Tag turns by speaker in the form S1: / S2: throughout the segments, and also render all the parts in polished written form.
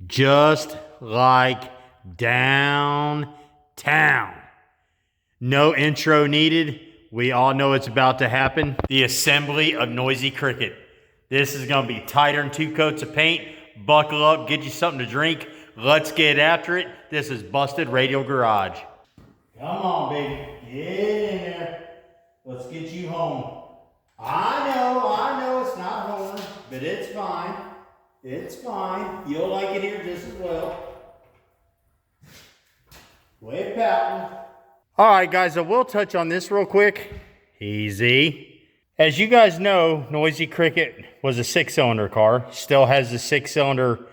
S1: just like downtown. No intro needed. We all know it's about to happen. The assembly of Noisy Cricket. This is gonna be tighter than 2 coats of paint. Buckle up, get you something to drink. Let's get after it. This is Busted Radio Garage. Come on, baby, get in there. Let's get you home. I know it's not home, but it's fine. It's fine. You'll like it here just as well. Quit pouting. All right, guys, I will touch on this real quick. Easy. As you guys know, Noisy Cricket was a 6-cylinder car. Still has a 6-cylinder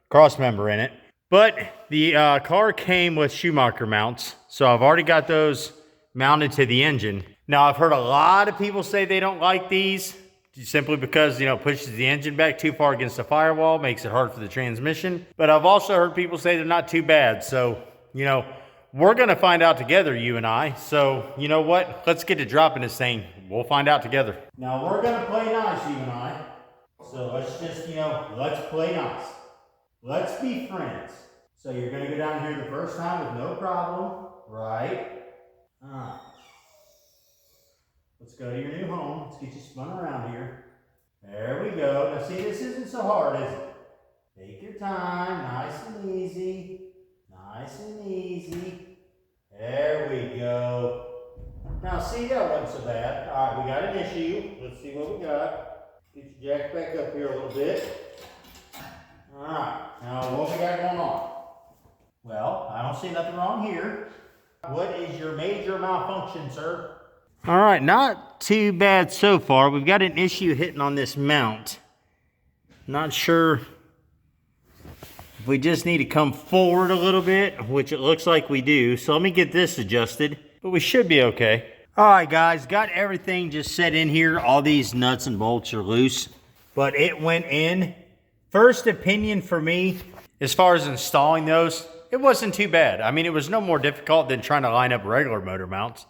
S1: cross member in it. But the car came with Schumacher mounts. So I've already got those mounted to the engine. Now, I've heard a lot of people say they don't like these simply because, it pushes the engine back too far against the firewall, makes it hard for the transmission. But I've also heard people say they're not too bad. So, we're going to find out together, you and I. So, you know what? Let's get to dropping this thing. We'll find out together. Now, we're going to play nice, you and I. So, let's just, let's play nice. Let's be friends. So, you're going to go down here the first time with no problem, right? Let's go to your new home. Let's get you spun around here. There we go. Now, see, this isn't so hard, is it? Take your time. Nice and easy. Nice and easy. There we go. Now, see, that wasn't so bad. All right, we got an issue. Let's see what we got. Get your jack back up here a little bit. All right, now what we got going on? Well, I don't see nothing wrong here. What is your major malfunction, sir? All right, not too bad so far. We've got an issue hitting on this mount. Not sure. We just need to come forward a little bit, which it looks like we do. So let me get this adjusted, but we should be okay. All right, guys, got everything just set in here. All these nuts and bolts are loose, but it went in. First opinion for me, as far as installing those, it wasn't too bad. I mean, it was no more difficult than trying to line up regular motor mounts.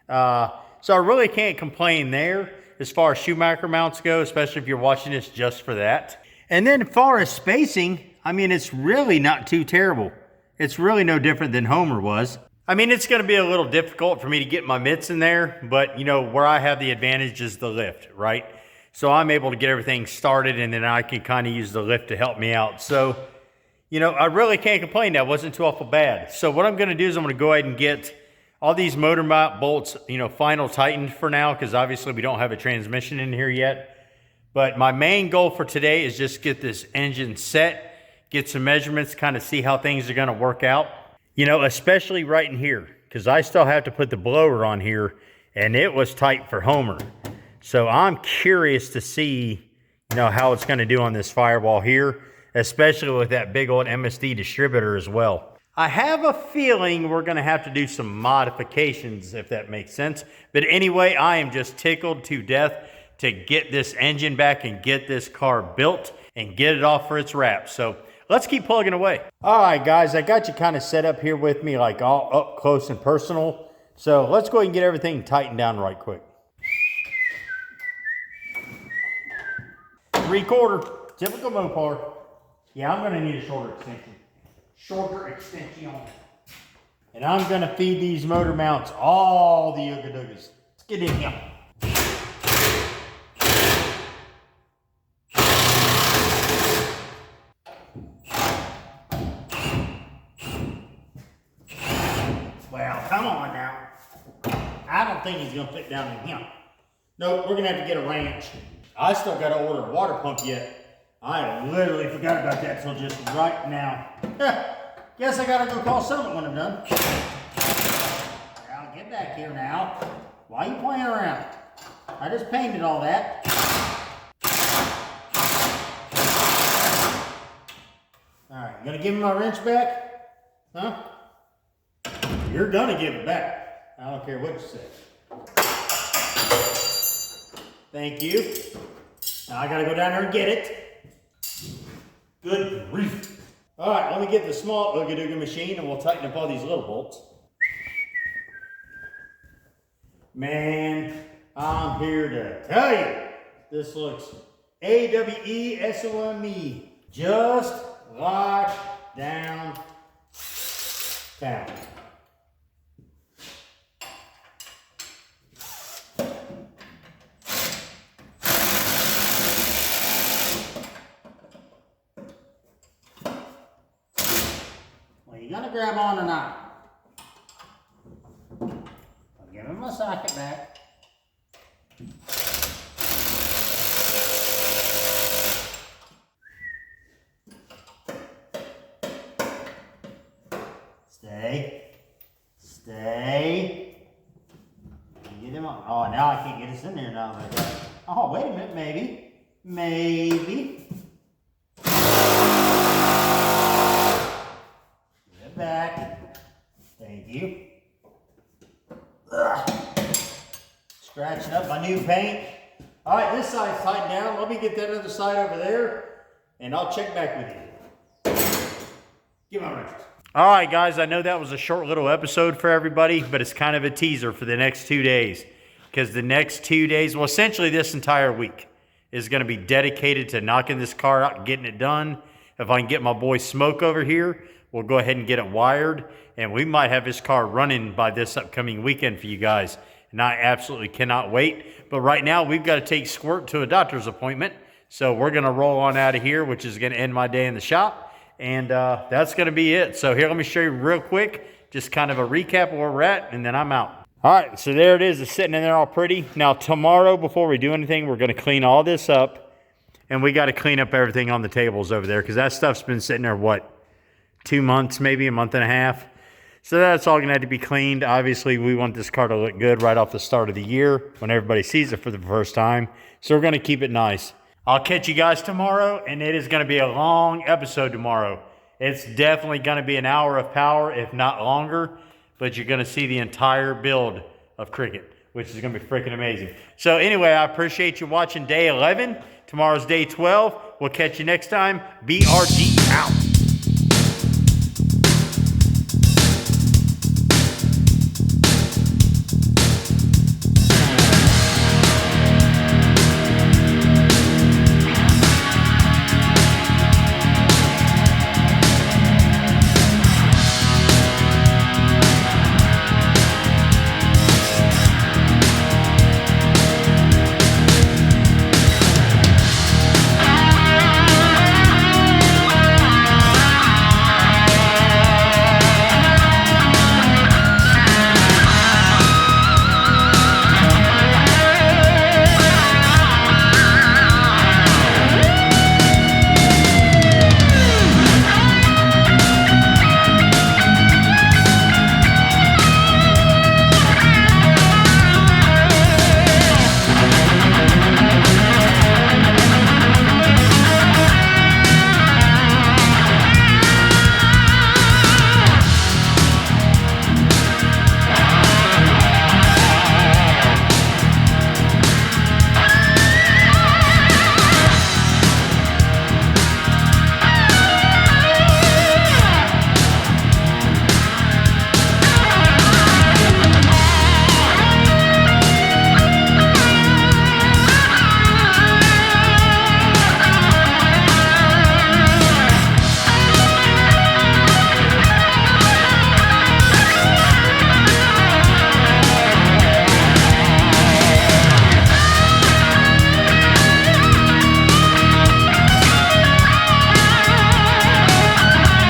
S1: So I really can't complain there as far as Schumacher mounts go, especially if you're watching this just for that. And then as far as spacing, I mean, it's really not too terrible. It's really no different than Homer was. I mean, it's going to be a little difficult for me to get my mitts in there, but where I have the advantage is the lift, right? So I'm able to get everything started, and then I can kind of use the lift to help me out. So, I really can't complain. That wasn't too awful bad. So what I'm going to do is I'm going to go ahead and get all these motor mount bolts, final tightened for now, because obviously we don't have a transmission in here yet. But my main goal for today is just get this engine set, get some measurements, kind of see how things are going to work out. Especially right in here, because I still have to put the blower on here, and it was tight for Homer. So I'm curious to see, how it's going to do on this firewall here, especially with that big old MSD distributor as well. I have a feeling we're going to have to do some modifications, if that makes sense. But anyway, I am just tickled to death to get this engine back and get this car built and get it off for its wrap. So let's keep plugging away. All right, guys, I got you kind of set up here with me, like all up close and personal. So let's go ahead and get everything tightened down right quick. 3/4, typical Mopar. Yeah, I'm going to need a shorter extension. And I'm going to feed these motor mounts all the ooga doogas. Let's get in here. Well, come on now. I don't think he's going to fit down in here. Nope, we're going to have to get a wrench. I still got to order a water pump yet. I literally forgot about that till just right now. Guess I gotta go call Summit when I'm done. Now get back here now. Why are you playing around? I just painted all that. Alright, you gonna give me my wrench back? Huh? You're gonna give it back. I don't care what you say. Thank you. Now I gotta go down there and get it. Good grief. All right, let me get the small ooga dooga machine and we'll tighten up all these little bolts. Man, I'm here to tell you, this looks AWESOME, just like Down. Well, you gonna grab on or not? I'll give him my socket back. Stay. Stay. Get him on. Oh, now I can't get us in there now. Oh, wait a minute. Maybe. Maybe. Get it back. Thank you. Ugh. Scratching up my new paint. All right, this side's tied down. Let me get that other side over there, and I'll check back with you. Give my wrenches. All right, guys, I know that was a short little episode for everybody, but it's kind of a teaser for the next 2 days. Because the next 2 days, well, essentially this entire week is going to be dedicated to knocking this car out and getting it done. If I can get my boy Smoke over here, we'll go ahead and get it wired. And we might have this car running by this upcoming weekend for you guys. And I absolutely cannot wait. But right now, we've got to take Squirt to a doctor's appointment. So we're going to roll on out of here, which is going to end my day in the shop. And that's going to be it. So here, let me show you real quick, just kind of a recap of where we're at, and then I'm out. All right, so there it is. It's sitting in there all pretty. Now, tomorrow, before we do anything, we're going to clean all this up. And we got to clean up everything on the tables over there because that stuff's been sitting there, what, 2 months, maybe a month and a half. So that's all going to have to be cleaned. Obviously, we want this car to look good right off the start of the year when everybody sees it for the first time. So we're going to keep it nice. I'll catch you guys tomorrow, and it is going to be a long episode tomorrow. It's definitely going to be an hour of power, if not longer, but you're going to see the entire build of Cricket, which is going to be freaking amazing. So anyway, I appreciate you watching day 11. Tomorrow's day 12. We'll catch you next time. BRG.